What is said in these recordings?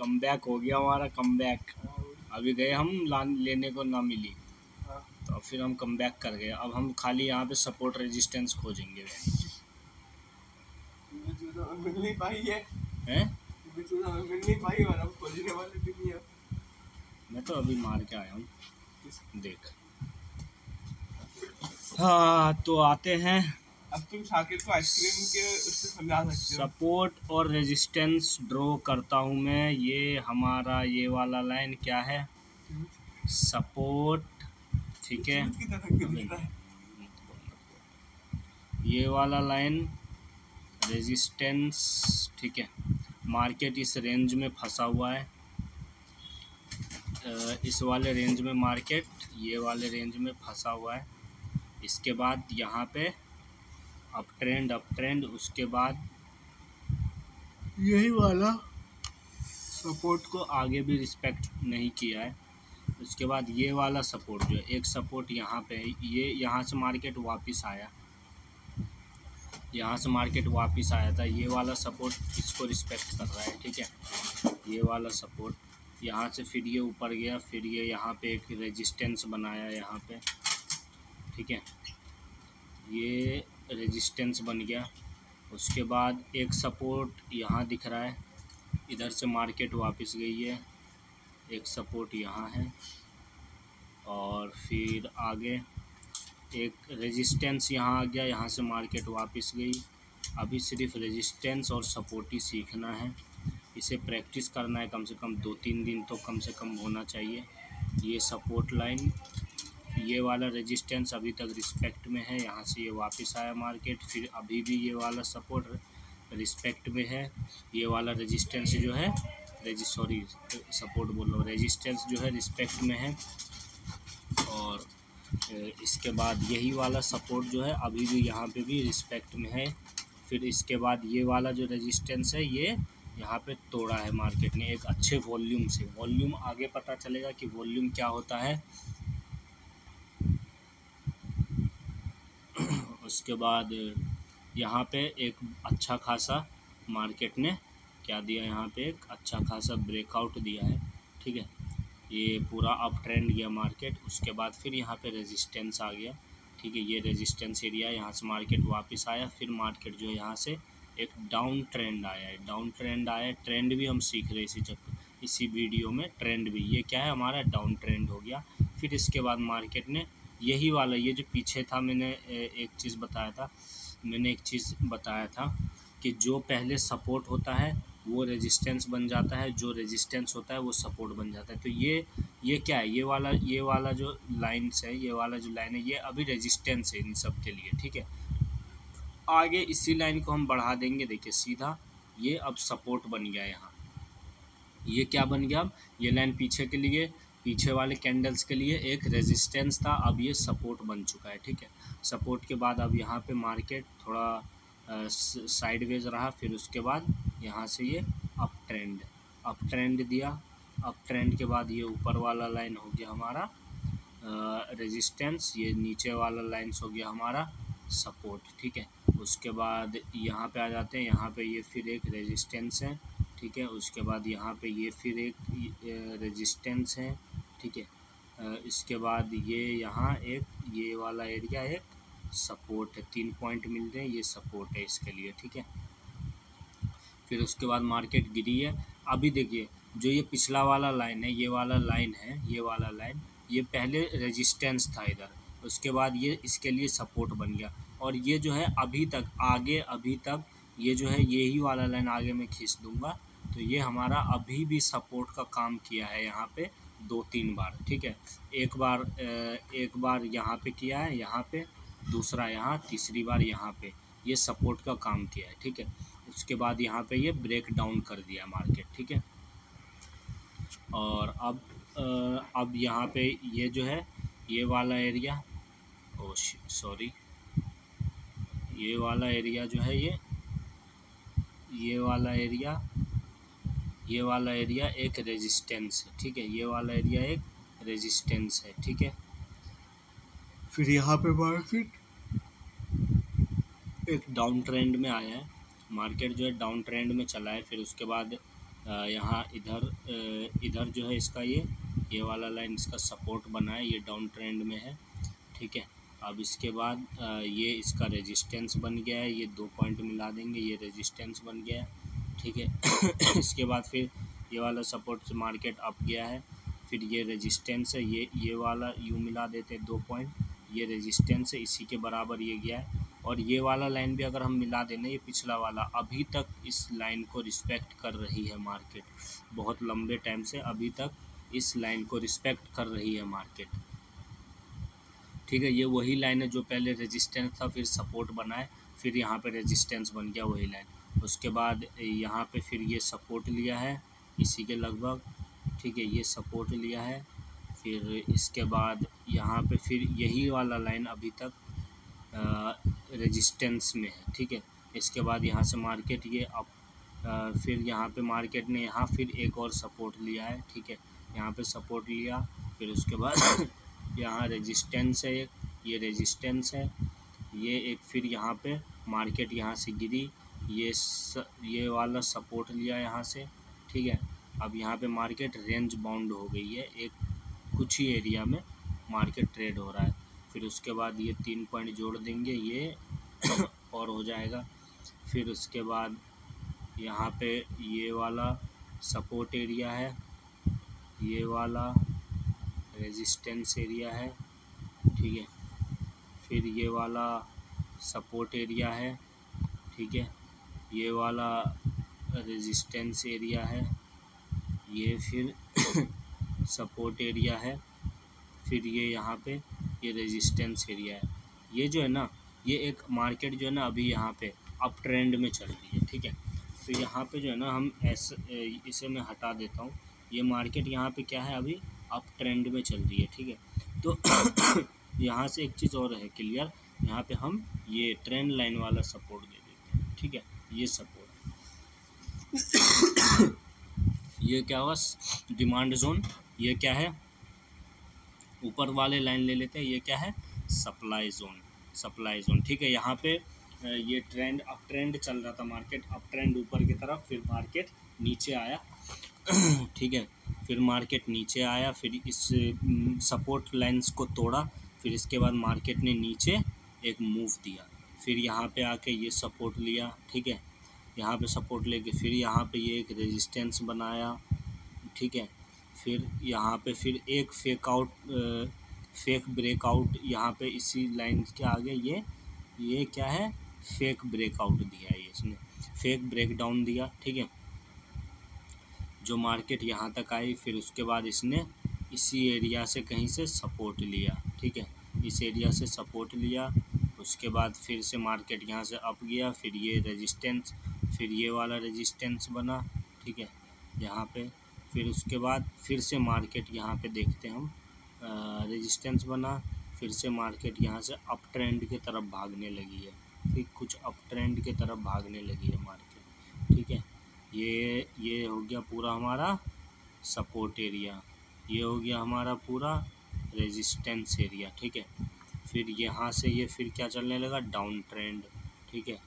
Comeback हो गया हमारा, कमबैक। अभी गए हम लेने को, ना मिली तो फिर हम कमबैक कर गए। अब हम खाली यहाँ पे सपोर्ट रेजिस्टेंस खोजेंगे। मिल नहीं पाई है, हैं? मिल नहीं पाई और हम खोजने वाले भी नहीं है। मैं तो अभी मार के आया हूँ, देख। हाँ तो आते हैं। अब तुम शाकिर को आइसक्रीम के उससे समझा सकते हो। सपोर्ट और रेजिस्टेंस ड्रॉ करता हूँ मैं। ये हमारा ये वाला लाइन क्या है, सपोर्ट, ठीक है। ये वाला लाइन रेजिस्टेंस, ठीक है। मार्केट इस रेंज में फंसा हुआ है, इस वाले रेंज में मार्केट ये वाले रेंज में फंसा हुआ है। इसके बाद यहाँ पे अप ट्रेंड, उसके बाद यही वाला सपोर्ट को आगे भी रिस्पेक्ट नहीं किया है। उसके बाद ये वाला सपोर्ट जो है, एक सपोर्ट यहाँ पे है, ये यहाँ से मार्केट वापस आया, यहाँ से मार्केट वापस आया था। ये वाला सपोर्ट इसको रिस्पेक्ट कर रहा है, ठीक है। ये वाला सपोर्ट यहाँ से फिर ये ऊपर गया, फिर ये यहाँ पे एक रेजिस्टेंस बनाया यहाँ पे, ठीक है। ये रेजिस्टेंस बन गया। उसके बाद एक सपोर्ट यहाँ दिख रहा है, इधर से मार्केट वापस गई है, एक सपोर्ट यहाँ है, और फिर आगे एक रेजिस्टेंस यहाँ आ गया, यहाँ से मार्केट वापस गई। अभी सिर्फ रेजिस्टेंस और सपोर्ट ही सीखना है, इसे प्रैक्टिस करना है, कम से कम 2-3 दिन तो कम से कम होना चाहिए। ये सपोर्ट लाइन, ये वाला रेजिस्टेंस अभी तक रिस्पेक्ट में है, यहाँ से ये वापस आया मार्केट, फिर अभी भी ये वाला सपोर्ट रिस्पेक्ट में है। ये वाला रेजिस्टेंस जो है सपोर्ट बोल रहा हूँ, रेजिस्टेंस जो है रिस्पेक्ट में है। और इसके बाद यही वाला सपोर्ट जो है अभी भी यहाँ पे भी रिस्पेक्ट में है। फिर इसके बाद ये वाला जो रेजिस्टेंस है, ये यहाँ पे तोड़ा है मार्केट ने एक अच्छे वॉल्यूम से। वॉल्यूम आगे पता चलेगा कि वॉल्यूम क्या होता है। उसके बाद यहाँ पे एक अच्छा खासा मार्केट ने क्या दिया, यहाँ पे एक अच्छा खासा ब्रेकआउट दिया है, ठीक है। ये पूरा अप ट्रेंड गया मार्केट, उसके बाद फिर यहाँ पे रेजिस्टेंस आ गया, ठीक है। ये रेजिस्टेंस एरिया, यहाँ से मार्केट वापस आया, फिर मार्केट जो है यहाँ से एक डाउन ट्रेंड आया है, डाउन ट्रेंड आया। ट्रेंड भी हम सीख रहे इसी वीडियो में, ट्रेंड भी ये क्या है हमारा डाउन ट्रेंड हो गया। फिर इसके बाद मार्केट ने यही वाला, ये जो पीछे था, मैंने एक चीज़ बताया था कि जो पहले सपोर्ट होता है वो रेजिस्टेंस बन जाता है, जो रेजिस्टेंस होता है वो सपोर्ट बन जाता है। तो ये क्या है, ये वाला जो लाइन्स है, ये वाला जो लाइन है, ये अभी रेजिस्टेंस है इन सब के लिए, ठीक है। आगे इसी लाइन को हम बढ़ा देंगे, देखिए सीधा ये अब सपोर्ट बन गया। यहाँ ये क्या बन गया, अब ये लाइन पीछे के लिए, पीछे वाले कैंडल्स के लिए एक रेजिस्टेंस था, अब ये सपोर्ट बन चुका है, ठीक है। सपोर्ट के बाद अब यहाँ पे मार्केट थोड़ा साइडवेज रहा, फिर उसके बाद यहाँ से ये अप ट्रेंड दिया। अप ट्रेंड के बाद ये ऊपर वाला लाइन हो गया हमारा रेजिस्टेंस, ये नीचे वाला लाइन्स हो गया हमारा सपोर्ट, ठीक है। उसके बाद यहाँ पे आ जाते हैं, यहाँ पे ये फिर एक रेजिस्टेंस है, ठीक है। उसके बाद यहाँ पे ये फिर एक रेजिस्टेंस है, ठीक है। इसके बाद ये यहाँ एक ये वाला एरिया एक सपोर्ट है, 3 पॉइंट मिल रहे हैं, ये सपोर्ट है इसके लिए, ठीक है। फिर उसके बाद मार्केट गिरी है। अभी देखिए जो ये पिछला वाला लाइन है, ये वाला लाइन है, ये वाला लाइन, ये पहले रेजिस्टेंस था इधर, उसके बाद ये इसके लिए सपोर्ट बन गया। और ये जो है अभी तक ये जो है यही वाला लाइन आगे मैं खींच दूंगा, तो ये हमारा अभी भी सपोर्ट का काम किया है यहाँ पे 2-3 बार, ठीक है। एक बार यहाँ पे किया है, यहाँ पे, दूसरा यहाँ, तीसरी बार यहाँ पे ये सपोर्ट का काम किया है, ठीक है। उसके बाद यहाँ पे ये ब्रेक डाउन कर दिया मार्केट, ठीक है। और अब यहाँ पे ये जो है ये वाला एरिया, ये वाला एरिया जो है, ये वाला एरिया एक रेजिस्टेंस है, ठीक है। ये वाला एरिया एक रेजिस्टेंस है, ठीक है। फिर यहाँ पे मार्केट एक डाउन ट्रेंड में आया है, मार्केट जो है डाउन ट्रेंड में चला है। फिर उसके बाद यहाँ इधर जो है इसका ये वाला लाइन इसका सपोर्ट बना है, ये डाउन ट्रेंड में है, ठीक है। अब इसके बाद ये इसका रेजिस्टेंस बन गया है, ये 2 पॉइंट मिला देंगे, ये रेजिस्टेंस बन गया है, ठीक है। इसके बाद फिर ये वाला सपोर्ट से मार्केट अप गया है, फिर ये रेजिस्टेंस है, ये वाला यूँ मिला देते हैं 2 पॉइंट, ये रेजिस्टेंस है, इसी के बराबर ये गया है। और ये वाला लाइन भी अगर हम मिला देना, ये पिछला वाला, अभी तक इस लाइन को रिस्पेक्ट कर रही है मार्केट, बहुत लंबे टाइम से अभी तक इस लाइन को रिस्पेक्ट कर रही है मार्केट, ठीक है। ये वही लाइन है जो पहले रेजिस्टेंस था, फिर सपोर्ट बनाए, फिर यहाँ पे रेजिस्टेंस बन गया वही लाइन। उसके बाद यहाँ पे फिर ये सपोर्ट लिया है इसी के लगभग, ठीक है, ये सपोर्ट लिया है। फिर इसके बाद यहाँ पे फिर यही वाला लाइन अभी तक रेजिस्टेंस में है, ठीक है। इसके बाद यहाँ से मार्केट ये अप, फिर यहाँ पे मार्केट ने यहाँ फिर एक और सपोर्ट लिया है, ठीक है, यहाँ पे सपोर्ट लिया, फिर उसके बाद यहाँ रेजिस्टेंस है एक, ये रेजिस्टेंस है, ये एक, फिर यहाँ पे मार्केट यहाँ से गिरी, ये वाला सपोर्ट लिया यहाँ से, ठीक है। अब यहाँ पे मार्केट रेंज बाउंड हो गई है, एक कुछ ही एरिया में मार्केट ट्रेड हो रहा है। फिर उसके बाद ये 3 पॉइंट जोड़ देंगे, ये और हो जाएगा। फिर उसके बाद यहाँ पे ये वाला सपोर्ट एरिया है, ये वाला रेजिस्टेंस एरिया है, ठीक है। फिर ये वाला सपोर्ट एरिया है, ठीक है, ये वाला रेजिस्टेंस एरिया है, ये फिर सपोर्ट एरिया है, फिर ये यहाँ पे ये रेजिस्टेंस एरिया है। ये जो है ना, ये एक मार्केट जो है ना अभी यहाँ पे अप ट्रेंड में चल रही है, ठीक है। तो यहाँ पे जो है ना हम ऐसे इसे मैं हटा देता हूँ, ये मार्केट यहाँ पे क्या है अभी अप ट्रेंड में चल रही है, ठीक है। तो यहाँ से एक चीज़ और है क्लियर, यहाँ पे हम ये ट्रेंड लाइन वाला सपोर्ट दे देते हैं, ठीक है, ये सपोर्ट ये क्या हुआ डिमांड जोन, ये क्या है ऊपर वाले लाइन ले लेते हैं, ये क्या है सप्लाई जोन, ठीक है। यहाँ पे ये ट्रेंड अप ट्रेंड चल रहा था, मार्केट अप ट्रेंड ऊपर की तरफ, फिर मार्केट नीचे आया ठीक है, फिर मार्केट नीचे आया, फिर इस सपोर्ट लाइंस को तोड़ा, फिर इसके बाद मार्केट ने नीचे एक मूव दिया, फिर यहाँ पे आके ये सपोर्ट लिया, ठीक है, यहाँ पे सपोर्ट लेके फिर यहाँ पे ये एक रेजिस्टेंस बनाया, ठीक है। फिर यहाँ पे फिर एक फेक ब्रेकआउट यहाँ पे इसी लाइन के आगे ये क्या है फेक ब्रेकआउट दिया है, इसने फेक ब्रेकडाउन दिया, ठीक है, जो मार्केट यहाँ तक आई, फिर उसके बाद इसने इसी एरिया से कहीं से सपोर्ट लिया, ठीक है, इस एरिया से सपोर्ट लिया, उसके बाद फिर से मार्केट यहाँ से अप गया, फिर ये रेजिस्टेंस, फिर ये वाला रेजिस्टेंस बना, ठीक है, यहाँ पे, फिर उसके बाद फिर से मार्केट यहाँ पे देखते हैं हम रेजिस्टेंस बना, फिर से मार्केट यहाँ से अप ट्रेंड की तरफ भागने लगी है, ठीक, कुछ अप ट्रेंड की तरफ भागने लगी है मार्केट, ठीक है। ये हो गया पूरा हमारा सपोर्ट एरिया, ये हो गया हमारा पूरा रेजिस्टेंस एरिया, ठीक है। फिर यहाँ से ये फिर क्या चलने लगा डाउन ट्रेंड, ठीक है,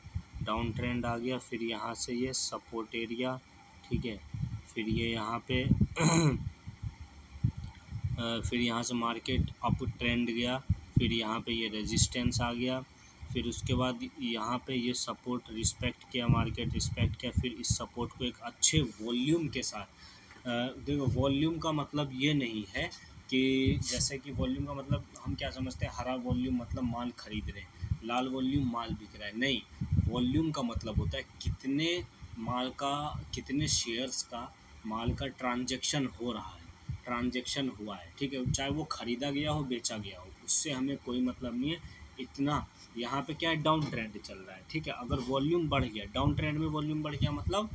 डाउन ट्रेंड आ गया, फिर यहाँ से ये सपोर्ट एरिया, ठीक है, फिर ये यहाँ पे फिर यहाँ से मार्केट अप ट्रेंड गया, फिर यहाँ पे ये रेजिस्टेंस आ गया, फिर उसके बाद यहाँ पे ये सपोर्ट रिस्पेक्ट किया, मार्केट रिस्पेक्ट किया, फिर इस सपोर्ट को एक अच्छे वॉल्यूम के साथ देखो वॉल्यूम का मतलब ये नहीं है कि जैसे कि वॉल्यूम का मतलब हम क्या समझते हैं हरा वॉल्यूम मतलब माल खरीद रहे हैं, लाल वॉल्यूम माल बिक रहा है, नहीं, वॉल्यूम का मतलब होता है कितने माल का, कितने शेयर्स का माल का ट्रांजैक्शन हो रहा है, ट्रांजैक्शन हुआ है, ठीक है, चाहे वो ख़रीदा गया हो बेचा गया हो, उससे हमें कोई मतलब नहीं है। इतना यहाँ पे क्या है डाउन ट्रेंड चल रहा है, ठीक है, अगर वॉल्यूम बढ़ गया, डाउन ट्रेंड में वॉल्यूम बढ़ गया मतलब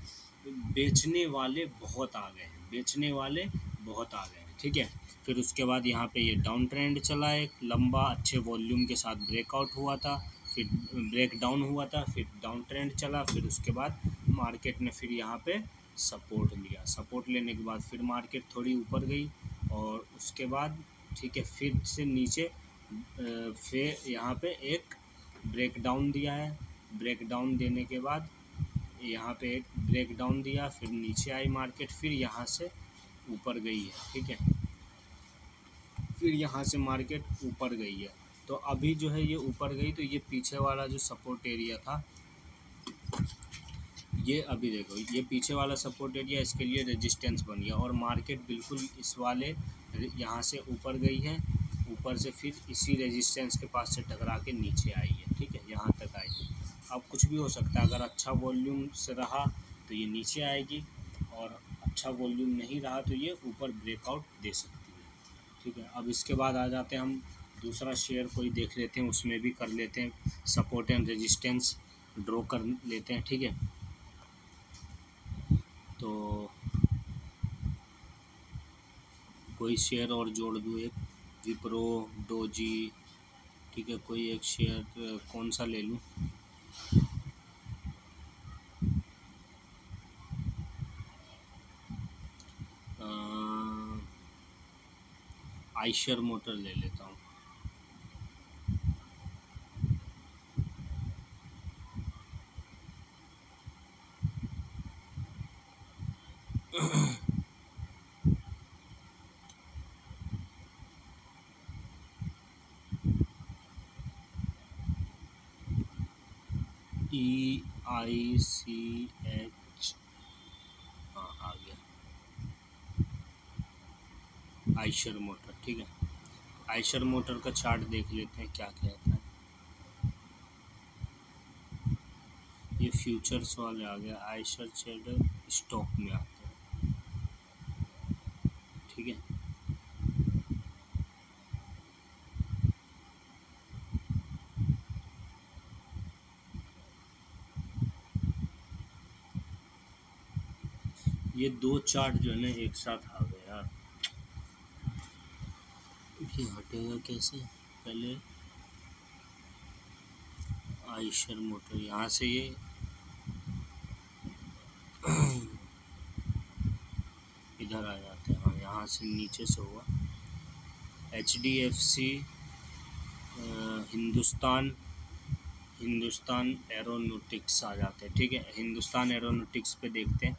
बेचने वाले बहुत आ गए हैं, बेचने वाले बहुत आ गए हैं, ठीक है। फिर उसके बाद यहाँ पे ये डाउन ट्रेंड चला, एक लंबा अच्छे वॉल्यूम के साथ ब्रेकआउट हुआ था, फिर ब्रेक डाउन हुआ था, फिर डाउन ट्रेंड चला, फिर उसके बाद मार्केट ने फिर यहाँ पे सपोर्ट लिया, सपोर्ट लेने के बाद फिर मार्केट थोड़ी ऊपर गई और उसके बाद ठीक है फिर से नीचे फिर यहाँ पे एक ब्रेक डाउन दिया है, ब्रेक डाउन देने के बाद यहाँ पे एक ब्रेक डाउन दिया, फिर नीचे आई मार्केट, फिर यहाँ से ऊपर गई है, ठीक है, फिर यहाँ से मार्केट ऊपर गई है। तो अभी जो है ये ऊपर गई, तो ये पीछे वाला जो सपोर्ट एरिया था, ये अभी देखो ये पीछे वाला सपोर्ट एरिया इसके लिए रेजिस्टेंस बन गया, और मार्केट बिल्कुल इस वाले यहाँ से ऊपर गई है, ऊपर से फिर इसी रेजिस्टेंस के पास से टकरा के नीचे आई है, ठीक है, यहाँ तक आई है। अब कुछ भी हो सकता है, अगर अच्छा वॉल्यूम से रहा तो ये नीचे आएगी, और अच्छा वॉल्यूम नहीं रहा तो ये ऊपर ब्रेकआउट दे सकती है, ठीक है। अब इसके बाद आ जाते हैं हम दूसरा शेयर कोई देख लेते हैं, उसमें भी कर लेते हैं सपोर्ट एंड रेजिस्टेंस ड्रॉ कर लेते हैं, ठीक है। तो कोई शेयर और जोड़ दूँ, एक विप्रो, डोजी, ठीक है, कोई एक शेयर कौन सा ले लूँ? आइशर मोटर ले लेता हूँ। EICH, हाँ आ गया, आइशर मोटर, ठीक है। आइशर मोटर का चार्ट देख लेते हैं क्या कहता है। ये फ्यूचर्स वाले आ गया, आइशर ट्रेडर स्टॉक में आते हैं, ठीक है। ये दो चार्ट जो है ना एक साथ आ गए यार, ये हटेगा कैसे? पहले आइशर मोटर, यहाँ से ये इधर आ जाते हैं, हाँ यहाँ से नीचे से हुआ HDFC हिंदुस्तान एरोनॉटिक्स आ जाते हैं, ठीक है। हिंदुस्तान एरोनॉटिक्स पे देखते हैं।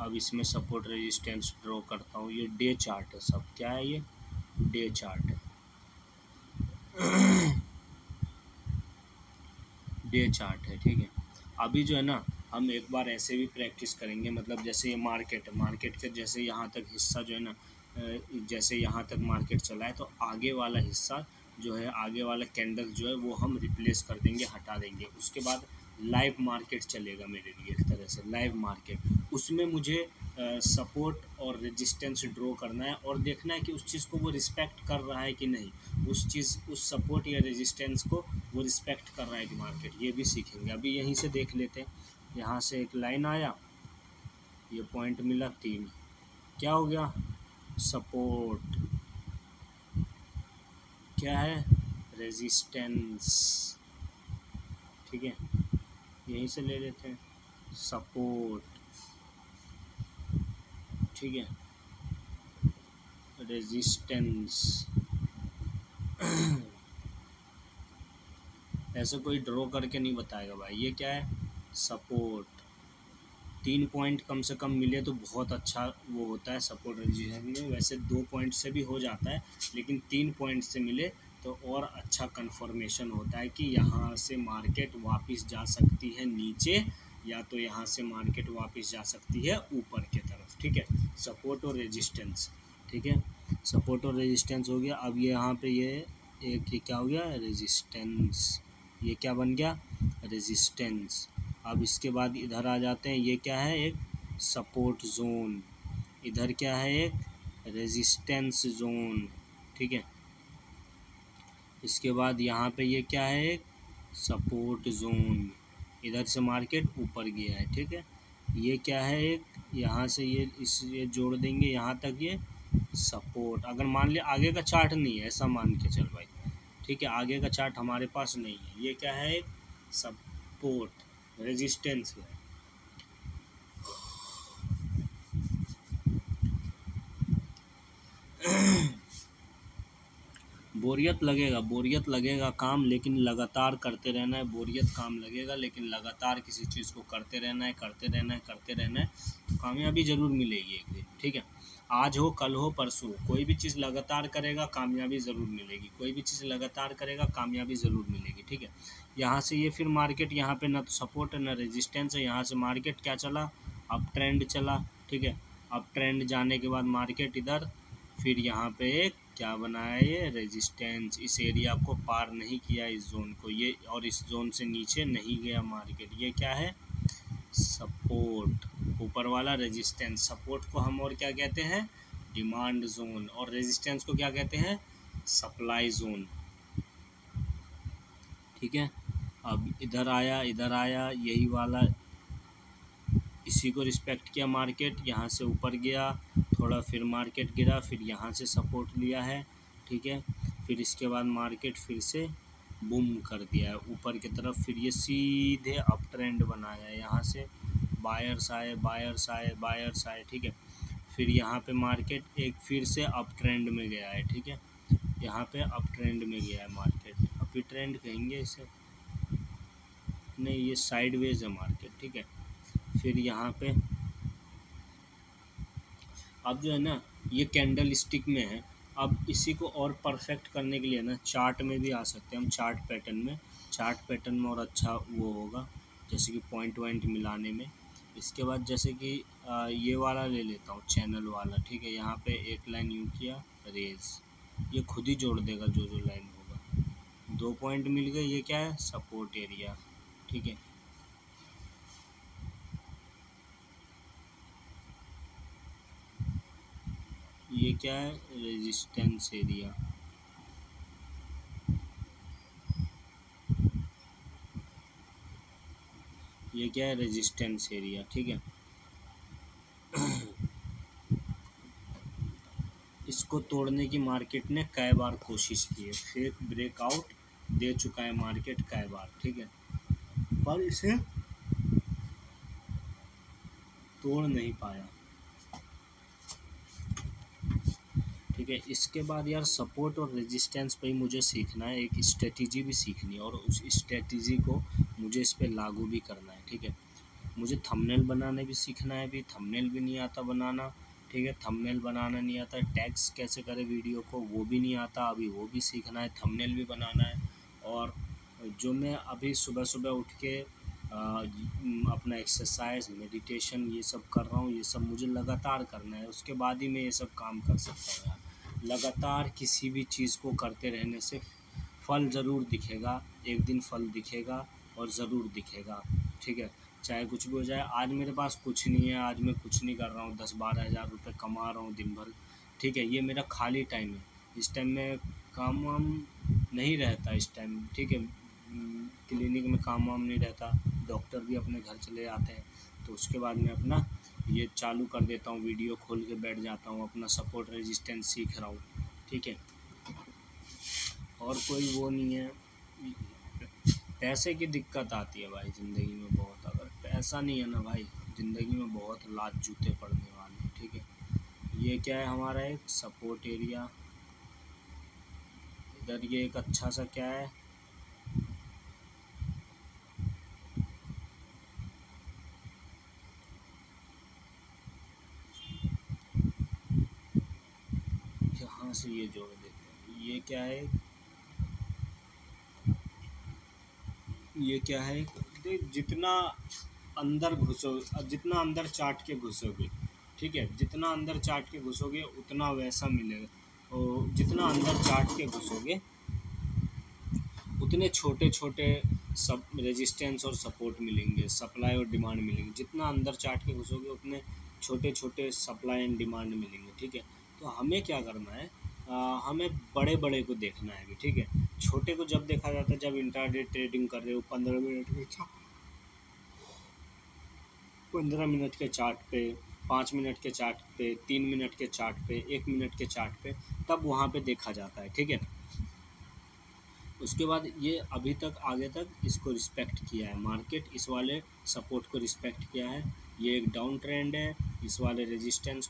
अब इसमें सपोर्ट रेजिस्टेंस ड्रॉ करता हूँ। ये डे चार्ट है सब, क्या है ये? डे चार्ट है, डे चार्ट है, ठीक है। अभी जो है ना हम एक बार ऐसे भी प्रैक्टिस करेंगे, मतलब जैसे ये मार्केट है, मार्केट के जैसे यहाँ तक हिस्सा जो है ना, जैसे यहाँ तक मार्केट चला है तो आगे वाला हिस्सा जो है, आगे वाला कैंडल जो है वो हम रिप्लेस कर देंगे, हटा देंगे। उसके बाद लाइव मार्केट चलेगा मेरे लिए, एक तरह से लाइव मार्केट। उसमें मुझे सपोर्ट और रेजिस्टेंस ड्रॉ करना है और देखना है कि उस चीज़ को वो रिस्पेक्ट कर रहा है कि नहीं, उस चीज़, उस सपोर्ट या रेजिस्टेंस को वो रिस्पेक्ट कर रहा है कि मार्केट, ये भी सीखेंगे। अभी यहीं से देख लेते हैं, यहाँ से एक लाइन आया, ये पॉइंट मिला 3, क्या हो गया? सपोर्ट, क्या है? रेजिस्टेंस, ठीक है, यहीं से ले लेते हैं सपोर्ट, ठीक है, रेजिस्टेंस। ऐसे कोई ड्रॉ करके नहीं बताएगा भाई, ये क्या है? सपोर्ट। 3 पॉइंट कम से कम मिले तो बहुत अच्छा वो होता है सपोर्ट रेजिस्टेंस में। वैसे 2 पॉइंट से भी हो जाता है, लेकिन 3 पॉइंट से मिले तो और अच्छा कंफर्मेशन होता है कि यहाँ से मार्केट वापस जा सकती है नीचे, या तो यहाँ से मार्केट वापस जा सकती है ऊपर की तरफ, ठीक है। सपोर्ट और रेजिस्टेंस, ठीक है, सपोर्ट और रेजिस्टेंस हो गया। अब ये यहाँ पे ये एक, ये क्या हो गया? रेजिस्टेंस। ये क्या बन गया? रेजिस्टेंस। अब इसके बाद इधर आ जाते हैं, ये क्या है? एक सपोर्ट जोन। इधर क्या है? एक रेजिस्टेंस जोन, ठीक है। इसके बाद यहाँ पे ये क्या है? एक सपोर्ट जोन। इधर से मार्केट ऊपर गया है, ठीक है। ये क्या है? एक यहाँ से ये जोड़ देंगे यहाँ तक, ये सपोर्ट। अगर मान लिया आगे का चार्ट नहीं है, ऐसा मान के चल भाई, ठीक है, आगे का चार्ट हमारे पास नहीं है। ये क्या है? एक सपोर्ट, रेजिस्टेंस है। बोरियत लगेगा काम, लेकिन लगातार करते रहना है। बोरियत काम लगेगा, लेकिन लगातार किसी चीज़ को करते रहना है, करते रहना है, तो कामयाबी ज़रूर मिलेगी एक दिन, ठीक है। आज हो, कल हो, परसों हो, कोई भी चीज़ लगातार करेगा कामयाबी ज़रूर मिलेगी, कोई भी चीज़ लगातार करेगा कामयाबी ज़रूर मिलेगी, ठीक है। यहाँ से ये फिर मार्केट, यहाँ पे ना तो सपोर्ट है ना रेजिस्टेंस है। यहाँ से मार्केट क्या चला, अप ट्रेंड चला, ठीक है। अप ट्रेंड जाने के बाद मार्केट इधर, फिर यहाँ पे एक क्या बनाया, ये रेजिस्टेंस, इस एरिया को पार नहीं किया, इस जोन को, ये, और इस जोन से नीचे नहीं गया मार्केट। ये क्या है, सपोर्ट, ऊपर वाला रेजिस्टेंस। सपोर्ट को हम और क्या कहते हैं, डिमांड जोन, और रेजिस्टेंस को क्या कहते हैं, सप्लाई जोन, ठीक है। अब इधर आया, यही वाला, इसी को रिस्पेक्ट किया मार्केट, यहाँ से ऊपर गया थोड़ा, फिर मार्केट गिरा, फिर यहाँ से सपोर्ट लिया है, ठीक है। फिर इसके बाद मार्केट फिर से बूम कर दिया है ऊपर की तरफ, फिर ये सीधे अप ट्रेंड बनाया है। यहाँ से बायर्स आए, ठीक है। फिर यहाँ पे मार्केट एक फिर से अप ट्रेंड में गया है, ठीक है। यहाँ पे अप ट्रेंड में गया है मार्केट, अभी ट्रेंड कहेंगे इसे, नहीं, ये साइडवेज है मार्केट, ठीक है। फिर यहाँ पे अब जो है ना, ये कैंडल स्टिक में है। अब इसी को और परफेक्ट करने के लिए ना चार्ट में भी आ सकते हैं हम, चार्ट पैटर्न में और अच्छा वो होगा, जैसे कि पॉइंट मिलाने में। इसके बाद जैसे कि ये वाला ले लेता हूँ, चैनल वाला, ठीक है। यहाँ पे एक लाइन यूँ किया, रेज, ये खुद ही जोड़ देगा जो लाइन होगा। 2 पॉइंट मिल गए, ये क्या है, सपोर्ट एरिया, ठीक है। ये क्या है, रेजिस्टेंस एरिया, ये क्या है, रेजिस्टेंस एरिया, ठीक है। इसको तोड़ने की मार्केट ने कई बार कोशिश की है, फेक ब्रेकआउट दे चुका है मार्केट कई बार, ठीक है, पर इसे तोड़ नहीं पाया, ठीक है। इसके बाद यार सपोर्ट और रेजिस्टेंस पे ही मुझे सीखना है, एक स्ट्रेटजी भी सीखनी है, और उस स्ट्रेटजी को मुझे इस पर लागू भी करना है, ठीक है। मुझे थंबनेल बनाने भी सीखना है, भी थंबनेल भी नहीं आता बनाना, ठीक है। थंबनेल बनाना नहीं आता, टैग्स कैसे करें वीडियो को वो भी नहीं आता, अभी वो भी सीखना है, थंबनेल भी बनाना है। और जो मैं अभी सुबह सुबह उठ के अपना एक्सरसाइज, मेडिटेशन ये सब कर रहा हूँ, ये सब मुझे लगातार करना है, उसके बाद ही मैं ये सब काम कर सकता हूँ यार। लगातार किसी भी चीज़ को करते रहने से फल ज़रूर दिखेगा, एक दिन फल दिखेगा और ज़रूर दिखेगा, ठीक है। चाहे कुछ भी हो जाए, आज मेरे पास कुछ नहीं है, आज मैं कुछ नहीं कर रहा हूँ, 10-12 हज़ार रुपये कमा रहा हूँ दिन भर, ठीक है। ये मेरा खाली टाइम है, इस टाइम में काम वाम नहीं रहता, इस टाइम, ठीक है। क्लिनिक में काम वाम नहीं रहता, डॉक्टर भी अपने घर चले जाते हैं, तो उसके बाद मैं अपना ये चालू कर देता हूँ, वीडियो खोल के बैठ जाता हूँ, अपना सपोर्ट रेजिस्टेंस सीख रहा हूँ, ठीक है। और कोई वो नहीं है। पैसे की दिक्कत आती है भाई ज़िंदगी में बहुत, अगर पैसा नहीं है ना भाई, ज़िंदगी में बहुत लात जूते पड़ने वाले हैं, ठीक है। ये क्या है, हमारा एक सपोर्ट एरिया, इधर ये एक अच्छा सा क्या है, यहाँ से ये जोड़ देते हैं, ये क्या है, ये क्या है, जितना अंदर घुसो, जितना अंदर चाट के घुसोगे, ठीक है, जितना अंदर चाट के घुसोगे उतना वैसा मिलेगा, और जितना अंदर चाट के घुसोगे उतने छोटे छोटे सब रेजिस्टेंस और सपोर्ट मिलेंगे, सप्लाई और डिमांड मिलेंगे, जितना अंदर चाट के घुसोगे उतने छोटे छोटे सप्लाई एंड डिमांड मिलेंगे, ठीक है। तो हमें क्या करना है, हमें बड़े बड़े को देखना है भी, ठीक है। छोटे को जब देखा जाता है जब इंट्राडे ट्रेडिंग कर रहे हो 15 मिनट के चार्ट पे, 5 मिनट के चार्ट पे, 3 मिनट के चार्ट पे, 1 मिनट के चार्ट पे, तब वहाँ पे देखा जाता है, ठीक है। उसके बाद ये अभी तक आगे तक इसको रिस्पेक्ट किया है मार्केट, इस वाले सपोर्ट को रिस्पेक्ट किया है, ये एक डाउन ट्रेंड है, इस वाले रेजिस्टेंस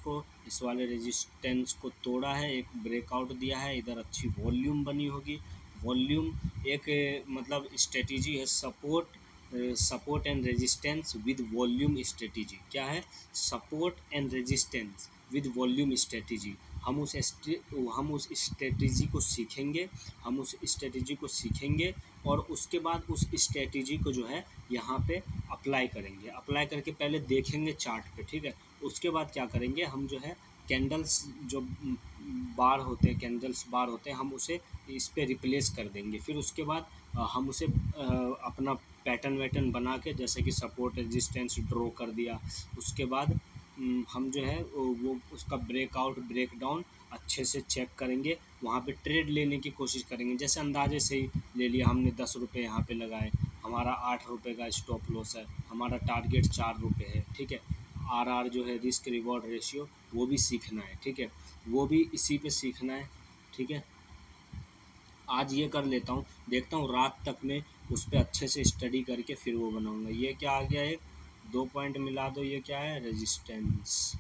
को तोड़ा है, एक ब्रेकआउट दिया है, इधर अच्छी वॉल्यूम बनी होगी। वॉल्यूम एक मतलब स्ट्रेटजी है, support and resistance with volume strategy. क्या है? Support and resistance with volume strategy. हम उस स्ट्रेटजी को सीखेंगे और उसके बाद उस स्ट्रेटजी को जो है यहाँ पे अप्लाई करेंगे। अप्लाई करके पहले देखेंगे चार्ट पे, ठीक है। उसके बाद क्या करेंगे, हम जो है कैंडल्स जो कैंडल्स बार होते हैं, हम उसे इस पे रिप्लेस कर देंगे। फिर उसके बाद हम उसे अपना पैटर्न बना के, जैसे कि सपोर्ट रेजिस्टेंस ड्रॉ कर दिया। उसके बाद हम जो है वो उसका ब्रेकआउट ब्रेकडाउन अच्छे से चेक करेंगे, वहाँ पे ट्रेड लेने की कोशिश करेंगे। जैसे अंदाजे से ही ले लिया हमने, 10 रुपये यहाँ पे लगाए, हमारा 8 रुपये का स्टॉप लॉस है, हमारा टारगेट 4 रुपये है, ठीक है। आरआर जो है रिस्क रिवॉर्ड रेशियो, वो भी सीखना है, ठीक है, वो भी इसी पे सीखना है, ठीक है। आज ये कर लेता हूँ, देखता हूँ रात तक में उस पर अच्छे से स्टडी करके फिर वो बनाऊँगा। ये क्या आ गया, एक 2 पॉइंट मिला दो, ये क्या है, रेजिस्टेंस,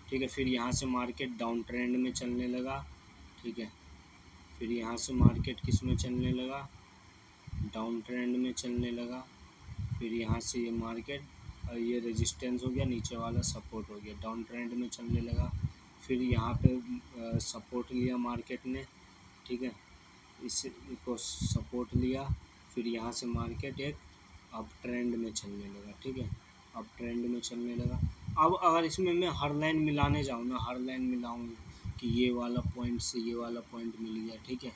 ठीक है। फिर यहाँ से मार्केट डाउन ट्रेंड में चलने लगा, ठीक है। फिर यहाँ से मार्केट किस में चलने लगा, डाउन ट्रेंड में चलने लगा। फिर यहाँ से ये मार्केट, ये रेजिस्टेंस हो गया, नीचे वाला सपोर्ट हो गया, डाउन ट्रेंड में चलने लगा। फिर यहाँ पे सपोर्ट लिया मार्केट ने, ठीक है, इसको सपोर्ट लिया। फिर यहाँ से मार्केट एक अप ट्रेंड में चलने लगा, ठीक है, अप ट्रेंड में चलने लगा। अब अगर इसमें मैं हर लाइन मिलाने जाऊँ ना, हर लाइन मिलाऊँ कि ये वाला पॉइंट से ये वाला पॉइंट मिल गया, ठीक है,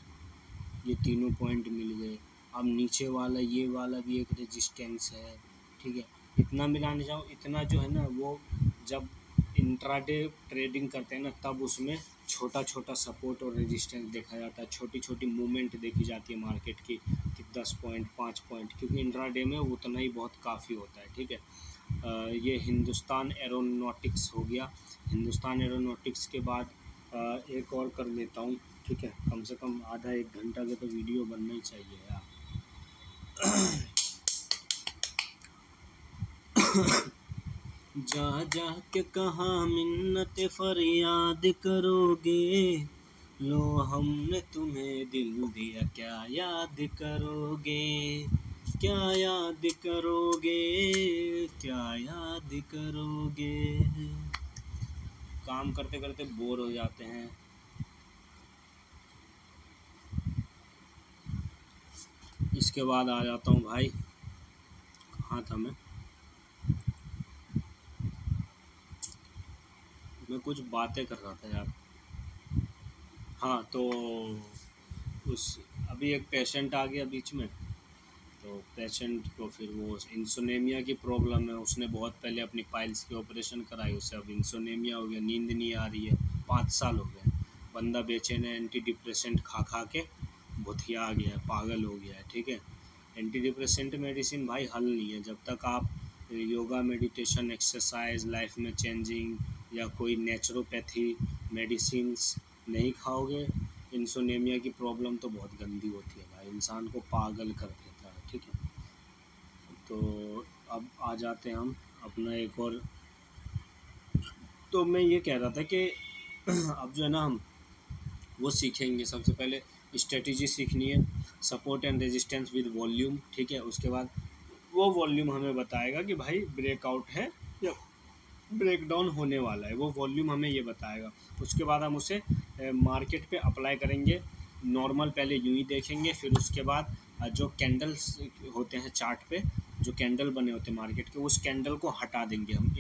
ये तीनों पॉइंट मिल गए। अब नीचे वाला ये वाला भी एक रेजिस्टेंस है, ठीक है। इतना मिलाने जाऊँ, इतना जो है ना, वो जब इंट्राडे ट्रेडिंग करते हैं ना, तब उसमें छोटा छोटा सपोर्ट और रेजिस्टेंस देखा जाता है, छोटी छोटी मूवमेंट देखी जाती है मार्केट की, कि 10 पॉइंट 5 पॉइंट, क्योंकि इंट्राडे में उतना ही बहुत काफ़ी होता है, ठीक है। ये हिंदुस्तान एरोनॉटिक्स हो गया। हिंदुस्तान एरोनॉटिक्स के बाद एक और कर लेता हूँ, ठीक है। कम से कम आधा 1 घंटा का तो वीडियो बनना ही चाहिए यार। जा के कहाँ मिन्नत फरियाद करोगे, लो हमने तुम्हें दिल दिया, क्या याद करोगे, क्या याद करोगे, क्या याद करोगे। काम करते करते बोर हो जाते हैं। इसके बाद आ जाता हूँ भाई, कहाँ था मैं कुछ बातें कर रहा था यार। हाँ, तो अभी एक पेशेंट आ गया बीच में, तो पेशेंट को फिर वो इंसोनेमिया की प्रॉब्लम है, उसने बहुत पहले अपनी पाइल्स की ऑपरेशन कराई, उसे अब इंसोनेमिया हो गया, नींद नहीं आ रही है, 5 साल हो गए। बंदा बेचैन है, एंटी डिप्रेसेंट खा के भुतिया आ गया है, पागल हो गया है, ठीक है। एंटी डिप्रेसेंट मेडिसिन भाई हल नहीं है, जब तक आप योगा, मेडिटेशन, एक्सरसाइज, लाइफ में चेंजिंग या कोई नेचुरोपैथी मेडिसिन्स नहीं खाओगे। इंसोनेमिया की प्रॉब्लम तो बहुत गंदी होती है भाई, इंसान को पागल कर देता है, ठीक है। तो अब आ जाते हैं हम अपना एक और, तो मैं ये कह रहा था कि अब जो है ना, हम वो सीखेंगे। सबसे पहले स्ट्रेटजी सीखनी है, support and resistance with volume, ठीक है। उसके बाद वो वॉल्यूम हमें बताएगा कि भाई ब्रेकआउट है या ब्रेकडाउन होने वाला है, वो वॉल्यूम हमें ये बताएगा। उसके बाद हम उसे मार्केट पे अप्लाई करेंगे। नॉर्मल पहले यूं ही देखेंगे, फिर उसके बाद जो कैंडल्स होते हैं चार्ट पे, जो कैंडल बने होते हैं मार्केट के, उस कैंडल को हटा देंगे, हम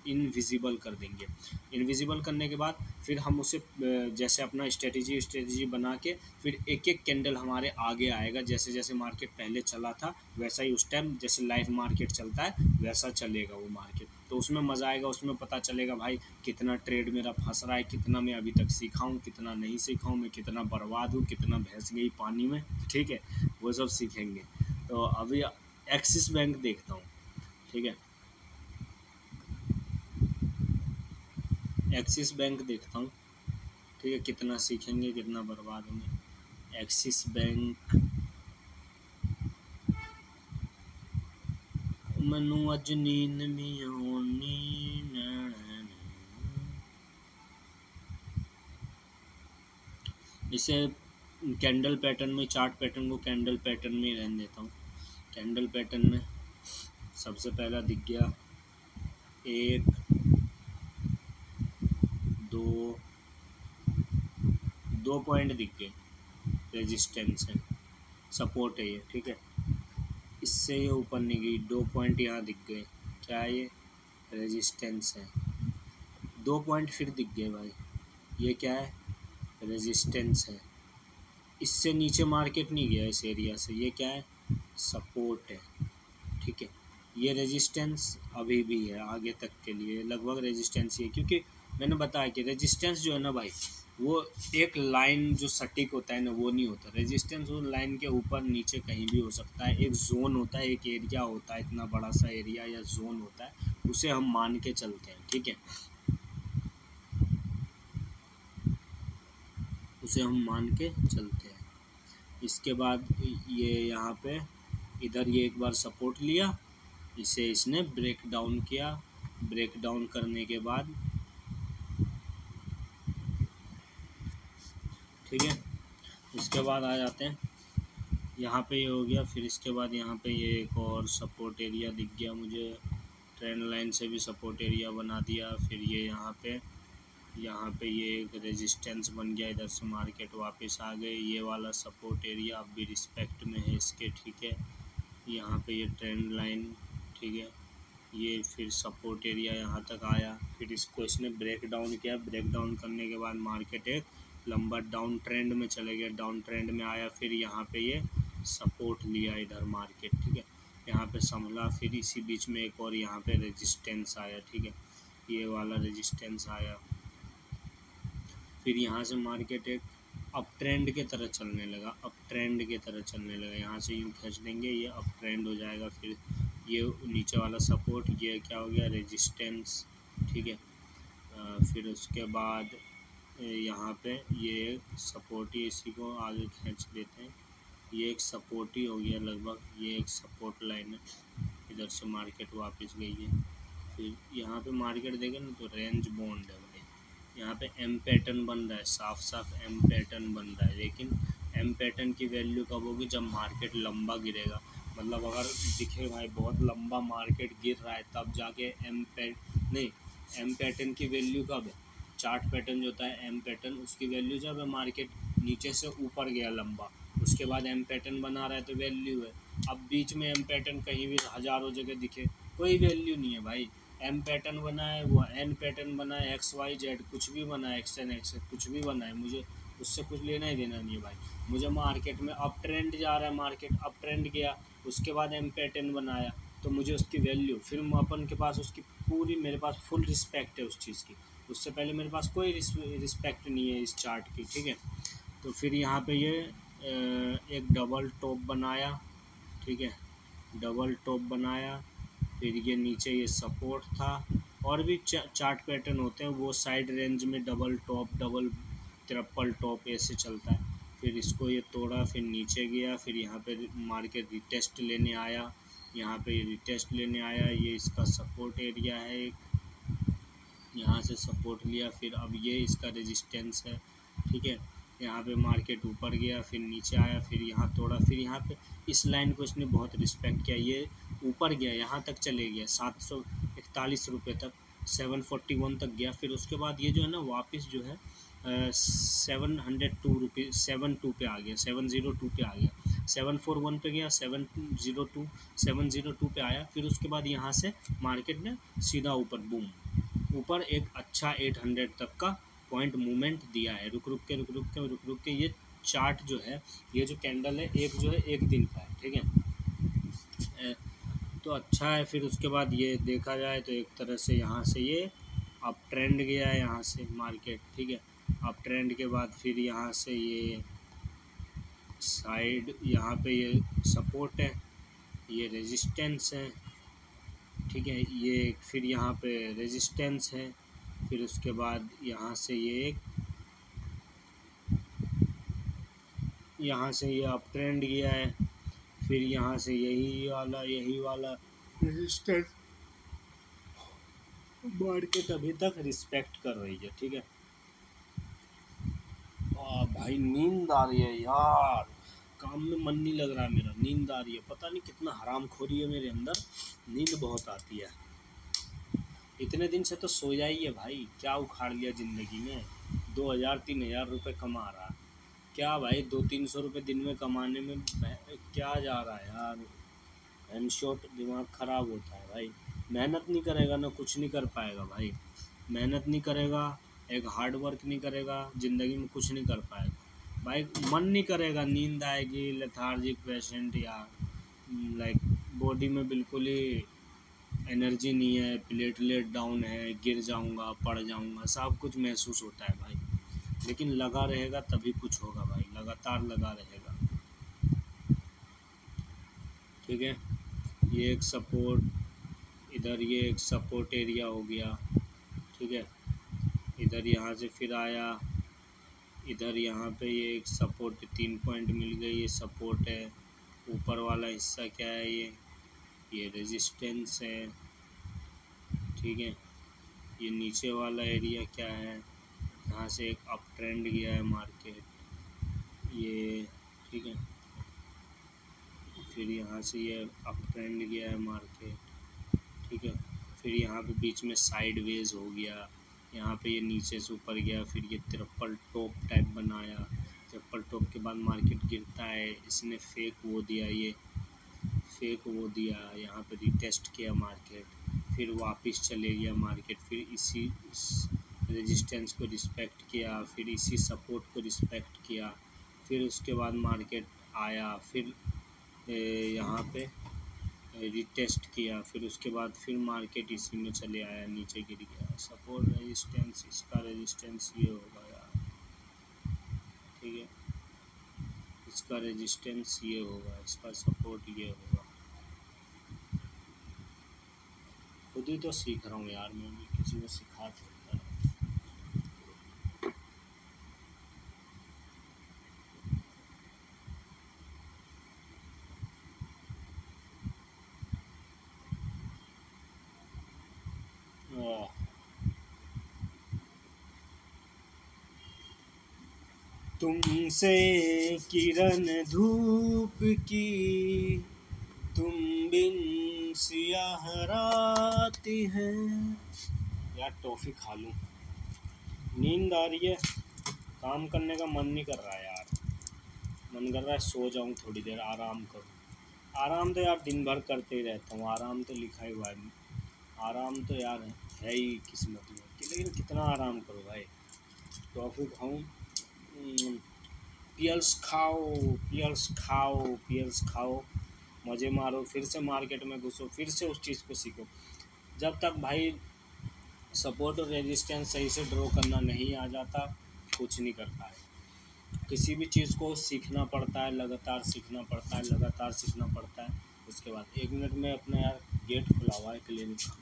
इनविजिबल कर देंगे। इनविजिबल करने के बाद फिर हम उसे जैसे अपना स्ट्रेटजी बना के, फिर एक एक कैंडल हमारे आगे आएगा, जैसे जैसे मार्केट पहले चला था वैसा ही उस टाइम जैसे लाइव मार्केट चलता है वैसा चलेगा वो मार्केट। तो उसमें मज़ा आएगा, उसमें पता चलेगा भाई कितना ट्रेड मेरा फंस रहा है, कितना मैं अभी तक सीखा हूँ, कितना नहीं सीखा हूँ, मैं कितना बर्बाद हूँ, कितना भैंस गई पानी में, ठीक है, वो सब सीखेंगे। तो अभी एक्सिस बैंक देखता हूँ, ठीक है, एक्सिस बैंक देखता हूँ, ठीक है, कितना सीखेंगे कितना बर्बाद होंगे। एक्सिस बैंक, मनु अज नींद में आनी, इसे कैंडल पैटर्न में, चार्ट पैटर्न को कैंडल पैटर्न में ही रहने देता हूँ। कैंडल पैटर्न में सबसे पहला दिख गया 1 2 पॉइंट दिख गए, रेजिस्टेंस है, सपोर्ट है ये, ठीक है। इससे ये ऊपर नहीं गई, 2 पॉइंट यहाँ दिख गए, क्या है ये, रेजिस्टेंस है। 2 पॉइंट फिर दिख गए भाई, ये क्या है, रेजिस्टेंस है। इससे नीचे मार्केट नहीं गया इस एरिया से, ये क्या है, सपोर्ट है, ठीक है। ये रेजिस्टेंस अभी भी है आगे तक के लिए, लगभग रेजिस्टेंस ही है, क्योंकि मैंने बताया कि रेजिस्टेंस जो है ना भाई, वो एक लाइन जो सटीक होता है ना, वो नहीं होता। रेजिस्टेंस उस लाइन के ऊपर नीचे कहीं भी हो सकता है, एक जोन होता है, एक एरिया होता है, इतना बड़ा सा एरिया या जोन होता है, उसे हम मान के चलते हैं, ठीक है, उसे हम मान के चलते हैं। इसके बाद ये यहाँ पे इधर ये एक बार सपोर्ट लिया, इसे इसने ब्रेक डाउन किया, ब्रेक डाउन करने के बाद, ठीक है, इसके बाद आ जाते हैं यहाँ पे, ये हो गया। फिर इसके बाद यहाँ पे ये एक और सपोर्ट एरिया दिख गया मुझे, ट्रेंड लाइन से भी सपोर्ट एरिया बना दिया। फिर ये यहाँ पे ये एक रेजिस्टेंस बन गया, इधर से मार्केट वापस आ गई। ये वाला सपोर्ट एरिया अब भी रिस्पेक्ट में है इसके, ठीक है। यहाँ पे ये ट्रेंड लाइन, ठीक है, ये फिर सपोर्ट एरिया यहाँ तक आया, फिर इसको इसने ब्रेक डाउन किया। ब्रेक डाउन करने के बाद मार्केट एक लंबा डाउन ट्रेंड में चले गया, डाउन ट्रेंड में आया, फिर यहाँ पे ये सपोर्ट लिया इधर मार्केट, ठीक है, यहाँ पे संभला। फिर इसी बीच में एक और यहाँ पे रेजिस्टेंस आया, ठीक है, ये वाला रेजिस्टेंस आया। फिर यहाँ से मार्केट एक अप ट्रेंड के तरह चलने लगा, अप ट्रेंड के तरह चलने लगा। यहाँ से यूँ खींच देंगे, ये अप ट्रेंड हो जाएगा। फिर ये नीचे वाला सपोर्ट, ये क्या हो गया, रेजिस्टेंस, ठीक है। फिर उसके बाद यहाँ पे ये सपोर्ट ही, इसी को आगे खींच देते हैं, ये एक सपोर्ट ही हो गया लगभग, ये एक सपोर्ट लाइन है, इधर से मार्केट वापस गई है। फिर यहाँ पे मार्केट देखें ना तो रेंज बॉन्ड है भाई, यहाँ पे एम पैटर्न बन रहा है, साफ साफ एम पैटर्न बन रहा है। लेकिन एम पैटर्न की वैल्यू कब होगी, जब मार्केट लंबा गिरेगा। मतलब अगर दिखे भाई बहुत लंबा मार्केट गिर रहा है, तब जाके नहीं, एम पैटर्न की वैल्यू कब है, चार्ट पैटर्न जो होता है एम पैटर्न, उसकी वैल्यू जब है मार्केट नीचे से ऊपर गया लंबा, उसके बाद एम पैटर्न बना रहा है तो वैल्यू है। अब बीच में एम पैटर्न कहीं भी हज़ारों जगह दिखे, कोई वैल्यू नहीं है भाई। एम पैटर्न बनाए, वो एन पैटर्न बनाए, एक्स वाई जेड कुछ भी बनाए, एक्स एन एक्स कुछ भी बनाए, मुझे उससे कुछ लेना ही देना नहीं है भाई। मुझे मार्केट में अप ट्रेंड जा रहा है, मार्केट अप ट्रेंड गया, उसके बाद एम पैटर्न बनाया, तो मुझे उसकी वैल्यू, फिर अपन के पास उसकी पूरी, मेरे पास फुल रिस्पेक्ट है उस चीज़ की। उससे पहले मेरे पास कोई रिस्पेक्ट नहीं है इस चार्ट की, ठीक है। तो फिर यहाँ पे ये एक डबल टॉप बनाया, ठीक है, डबल टॉप बनाया। फिर ये नीचे ये सपोर्ट था, और भी चार्ट पैटर्न होते हैं, वो साइड रेंज में double top, double triple top ऐसे चलता है। फिर इसको ये तोड़ा, फिर नीचे गया, फिर यहाँ पे मार्केट रिटेस्ट लेने आया, यहाँ पे रिटेस्ट लेने आया, ये इसका सपोर्ट एरिया है एक, यहाँ से सपोर्ट लिया, फिर अब ये इसका रेजिस्टेंस है, ठीक है। यहाँ पे मार्केट ऊपर गया, फिर नीचे आया, फिर यहाँ तोड़ा, फिर यहाँ पे इस लाइन को इसने बहुत रिस्पेक्ट किया, ये ऊपर गया, यहाँ तक चले गया 741 रुपये तक, 741 तक गया। फिर उसके बाद ये जो है ना वापस जो है 702 रुपये, 72 पे आ गया, 702 पे आ गया, 741 पे गया, 702 पे आया। फिर उसके बाद यहाँ से मार्केट ने सीधा ऊपर बूम, ऊपर एक अच्छा 800 तक का पॉइंट मूवमेंट दिया है, रुक रुक के ये चार्ट जो है, ये जो कैंडल है, एक जो है एक दिन का है, ठीक है, तो अच्छा है। फिर उसके बाद ये देखा जाए तो एक तरह से यहाँ से ये अप ट्रेंड गया है, यहाँ से मार्केट, ठीक है। अप ट्रेंड के बाद फिर यहाँ से ये साइड, यहाँ पे ये सपोर्ट है, ये रेजिस्टेंस है, ठीक है, ये फिर यहाँ पे रेजिस्टेंस है। फिर उसके बाद यहाँ से ये यहाँ से ये अप ट्रेंड गया है, फिर यहाँ से यही वाला रेजिस्टेंस मार्केट अभी तक रिस्पेक्ट कर रही है, ठीक है। भाई नींद आ रही है यार, काम में मन नहीं लग रहा है मेरा, नींद आ रही है, पता नहीं कितना हरामखोरी है मेरे अंदर, नींद बहुत आती है। इतने दिन से तो सोया ही है भाई, क्या उखाड़ लिया ज़िंदगी में। 2000-3000 रुपये कमा रहा, क्या भाई 200-300 रुपये दिन में कमाने में क्या जा रहा है यार। हैंड शॉट, दिमाग ख़राब होता है भाई। मेहनत नहीं करेगा ना कुछ नहीं कर पाएगा भाई, मेहनत नहीं करेगा, एक हार्ड वर्क नहीं करेगा, ज़िंदगी में कुछ नहीं कर पाएगा भाई। मन नहीं करेगा, नींद आएगी, लेथार्जिक पेशेंट या लाइक बॉडी में बिल्कुल ही एनर्जी नहीं है, प्लेटलेट डाउन है, गिर जाऊंगा, पड़ जाऊंगा, सब कुछ महसूस होता है भाई। लेकिन लगा रहेगा तभी कुछ होगा भाई, लगातार लगा रहेगा। ठीक है, ये एक सपोर्ट, इधर ये एक सपोर्ट एरिया हो गया। ठीक है, इधर यहाँ से फिर आया, इधर यहाँ पे ये एक सपोर्ट 3 पॉइंट मिल गई, ये सपोर्ट है। ऊपर वाला हिस्सा क्या है, ये रेजिस्टेंस है। ठीक है, ये नीचे वाला एरिया क्या है, यहाँ से एक अप ट्रेंड गया है मार्केट ये। ठीक है, फिर यहाँ से ये अप ट्रेंड गया है मार्केट। ठीक है, फिर यहाँ पे बीच में साइडवेज हो गया, यहाँ पे ये नीचे से ऊपर गया, फिर ये ट्रिपल टॉप टाइप बनाया। ट्रिपल टॉप के बाद मार्केट गिरता है, इसने फेक वो दिया, ये फेक वो दिया, यहाँ पे रिटेस्ट किया मार्केट, फिर वापस चले गया मार्केट, फिर इस रेजिस्टेंस को रिस्पेक्ट किया, फिर इसी सपोर्ट को रिस्पेक्ट किया, फिर उसके बाद मार्केट आया, फिर यहाँ पे रिटेस्ट किया, फिर उसके बाद फिर मार्केट इसी में चले आया, नीचे गिर गया। सपोर्ट रेजिस्टेंस, इसका रेजिस्टेंस ये होगा यार। ठीक है, इसका रेजिस्टेंस ये होगा, इसका सपोर्ट ये होगा। खुद ही तो सीख रहा हूँ यार, मैं भी किसी को सिखा सकता है। तुमसे किरण धूप की, तुम बिन सियाह रात है। यार टॉफ़ी खा लूँ, नींद आ रही है, काम करने का मन नहीं कर रहा है यार, मन कर रहा है सो जाऊँ थोड़ी देर, आराम करूँ। आराम तो यार दिन भर करते ही रहता हूँ, आराम तो लिखा ही हुआ है, आराम तो यार है ही किस्मत में, लेकिन कितना आराम करो भाई। टॉफ़ी खाऊँ, पियल्स खाओ, पियल्स खाओ, पियल्स खाओ, मज़े मारो, फिर से मार्केट में घुसो, फिर से उस चीज़ को सीखो। जब तक भाई सपोर्ट और रेजिस्टेंस सही से ड्रॉ करना नहीं आ जाता, कुछ नहीं कर पाए। किसी भी चीज़ को सीखना पड़ता है, लगातार सीखना पड़ता है, लगातार सीखना पड़ता है। उसके बाद 1 मिनट में अपना यार गेट खुला हुआ है क्लिनिक का,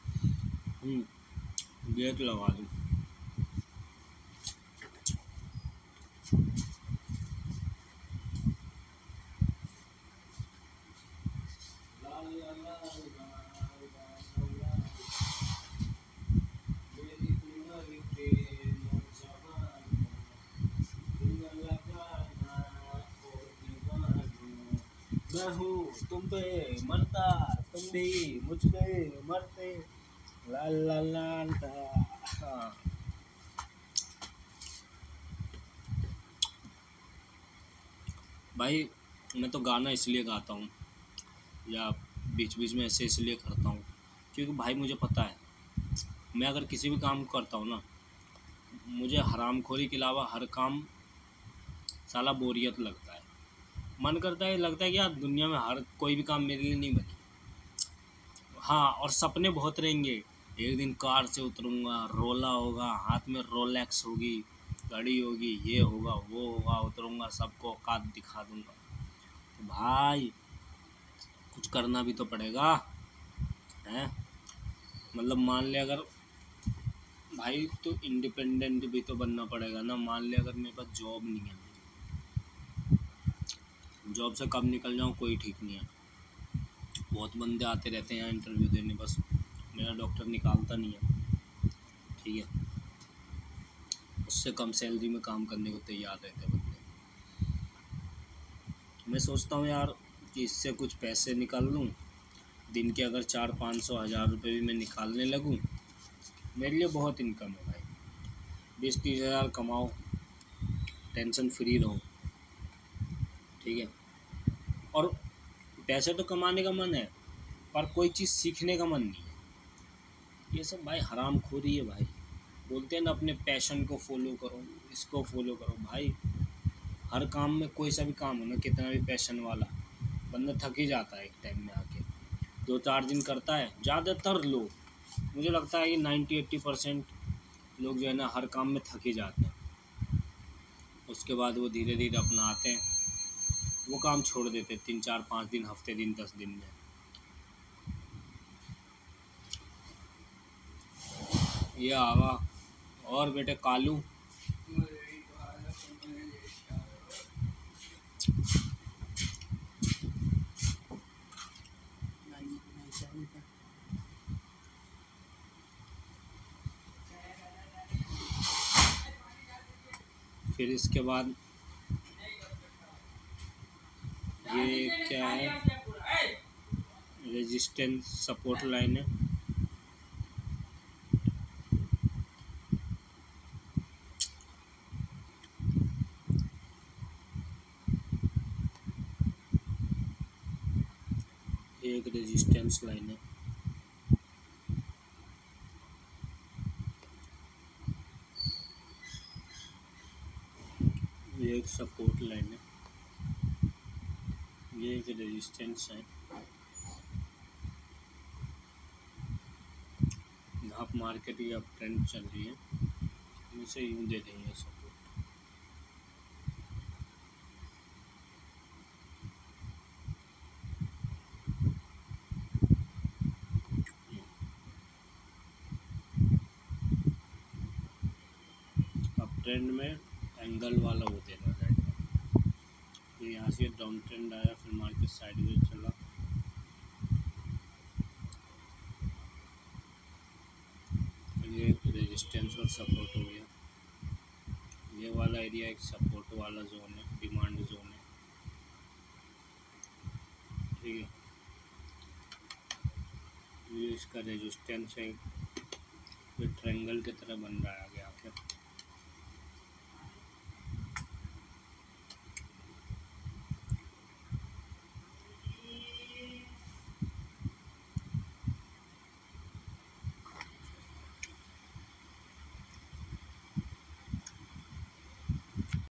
गेट लगा दूँ। मैं हूँ तुम पे मरता, तुम भी मुझ पे मरते, ला ला ला ला। हाँ भाई, मैं तो गाना इसलिए गाता हूँ या बीच बीच में ऐसे इसलिए करता हूँ क्योंकि भाई मुझे पता है, मैं अगर किसी भी काम करता हूँ ना, मुझे हरामखोरी के अलावा हर काम साला बोरियत लगता है। मन करता है, लगता है कि यार दुनिया में हर कोई भी काम मेरे लिए नहीं बनी। हाँ, और सपने बहुत रहेंगे, एक दिन कार से उतरूँगा, रोला होगा, हाथ में रोलेक्स होगी, घड़ी होगी, ये होगा वो होगा, उतरूँगा, सबको औकात दिखा दूँगा। तो भाई कुछ करना भी तो पड़ेगा, हैं? मतलब मान ले अगर भाई, तो इंडिपेंडेंट भी तो बनना पड़ेगा ना। मान ले अगर मेरे पास जॉब नहीं है, जॉब से कब निकल जाऊँ कोई ठीक नहीं है। बहुत बंदे आते रहते हैं यहाँ इंटरव्यू देने, बस मेरा डॉक्टर निकालता नहीं है। ठीक है, उससे कम सैलरी में काम करने को तैयार रहते हैं। मैं सोचता हूँ यार कि इससे कुछ पैसे निकाल लूँ, दिन के अगर 400-500-1000 रुपये भी मैं निकालने लगूँ, मेरे लिए बहुत इनकम है भाई। 20-30 हज़ार कमाओ, टेंशन फ्री रहो, ठीक है। और पैसे तो कमाने का मन है, पर कोई चीज़ सीखने का मन नहीं है। ये सब भाई हराम खोरी है भाई। बोलते हैं ना अपने पैशन को फॉलो करो, इसको फॉलो करो भाई। हर काम में, कोई सा भी काम हो ना, कितना भी पैशन वाला, बंदा थक ही जाता है एक टाइम में आके। 2-4 दिन करता है, ज़्यादातर लोग, मुझे लगता है कि 90-80% लोग जो है ना हर काम में थक ही जाते हैं। उसके बाद वो धीरे धीरे अपना आते हैं, वो काम छोड़ देते 3-4-5 दिन, हफ्ते दिन, 10 दिन में। ये आवा और बेटे कालू, फिर इसके बाद ये क्या है, रेजिस्टेंस सपोर्ट लाइन है। ये एक रेजिस्टेंस लाइन है। ये एक सपोर्ट लाइन है। ये एक रेजिस्टेंस है। आप मार्केट की अब ट्रेंड चल रही है, हम इसे यूँ दे देंगे सपोर्ट। अब ट्रेंड में एंगल वाला वो देना रहेगा। फिर यहाँ से डाउन ट्रेंड आया, फिर मार्केट साइडवेज चला, ये एक रेजिस्टेंस और सपोर्ट हो गया। ये वाला एरिया एक सपोर्ट वाला जोन है, डिमांड जोन है, ठीक है। ये इसका रेजिस्टेंस है, फिर ट्रायंगल की तरह बन रहा है आगे।